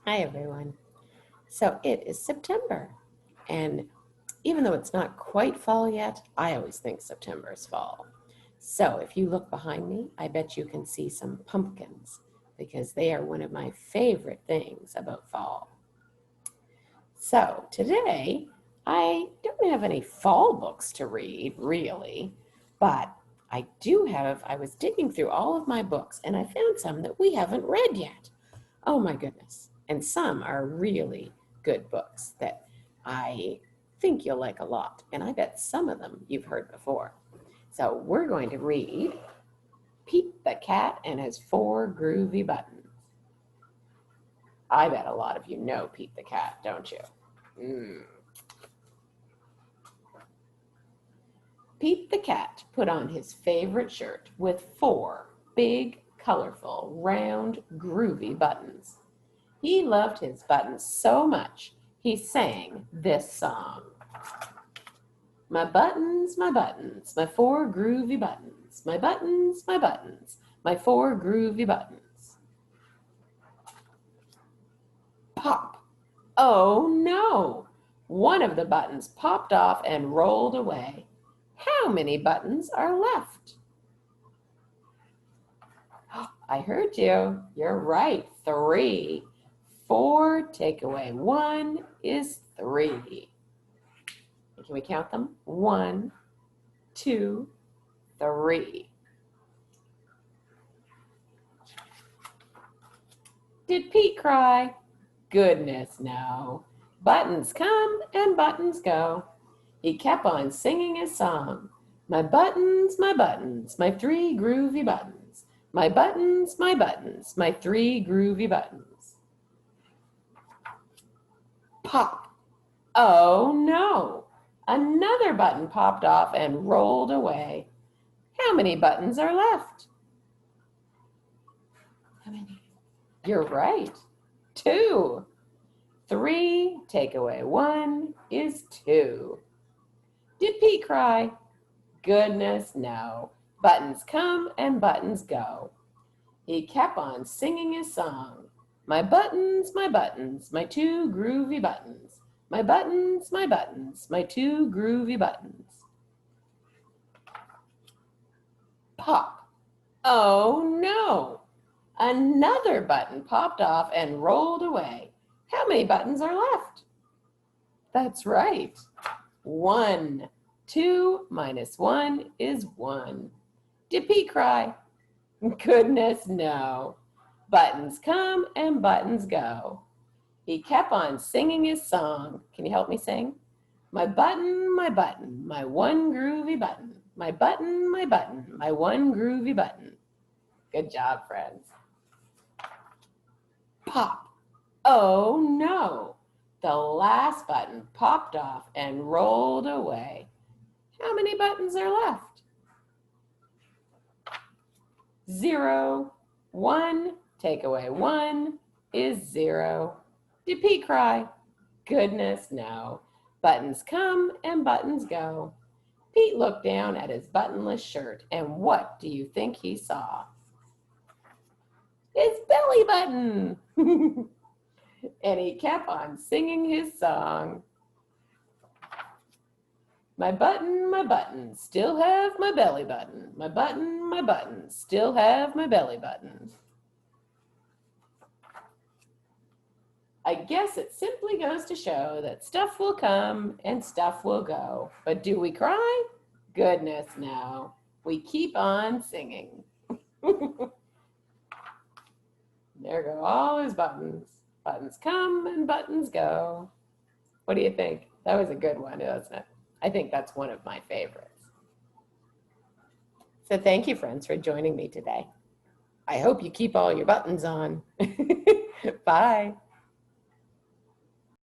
Hi everyone. So it is September, and even though it's not quite fall yet, I always think September is fall. So if you look behind me, I bet you can see some pumpkins because they are one of my favorite things about fall. So today, I don't have any fall books to read, really, but I was digging through all of my books and I found some that we haven't read yet. Oh my goodness. And some are really good books that I think you'll like a lot. And I bet some of them you've heard before. So we're going to read Pete the Cat and His Four Groovy Buttons. I bet a lot of you know Pete the Cat, don't you? Pete the Cat put on his favorite shirt with four big, colorful, round, groovy buttons. He loved his buttons so much, he sang this song. My buttons, my four groovy buttons. My buttons, my four groovy buttons. Pop! Oh no! One of the buttons popped off and rolled away. How many buttons are left? I heard you. You're right. 3. 4 take away 1 is 3. Can we count them? 1, 2, 3. Did Pete cry? Goodness, no. Buttons come and buttons go. He kept on singing his song. My buttons, my 3 groovy buttons. My buttons, my 3 groovy buttons. Pop! Oh no! Another button popped off and rolled away. How many buttons are left? How many? You're right. 2. 3 take away 1 is 2. Did Pete cry? Goodness, no. Buttons come and buttons go. He kept on singing his song. My buttons, my 2 groovy buttons. My buttons, my 2 groovy buttons. Pop! Oh no! Another button popped off and rolled away. How many buttons are left? That's right. 1. 2 minus 1 is 1. Did Pete cry? Goodness, no. Buttons come and buttons go. He kept on singing his song. Can you help me sing? My button, my 1 groovy button. My button, my 1 groovy button. Good job, friends. Pop! Oh no! The last button popped off and rolled away. How many buttons are left? 0. 1 take away 1 is 0. Did Pete cry? Goodness, no. Buttons come and buttons go. Pete looked down at his buttonless shirt, and what do you think he saw? His belly button! And he kept on singing his song. My button, still have my belly button. My button, still have my belly button. I guess it simply goes to show that stuff will come and stuff will go. But do we cry? Goodness, no. We keep on singing. There go all his buttons. Buttons come and buttons go. What do you think? That was a good one, wasn't it? I think that's one of my favorites. So thank you, friends, for joining me today. I hope you keep all your buttons on. Bye.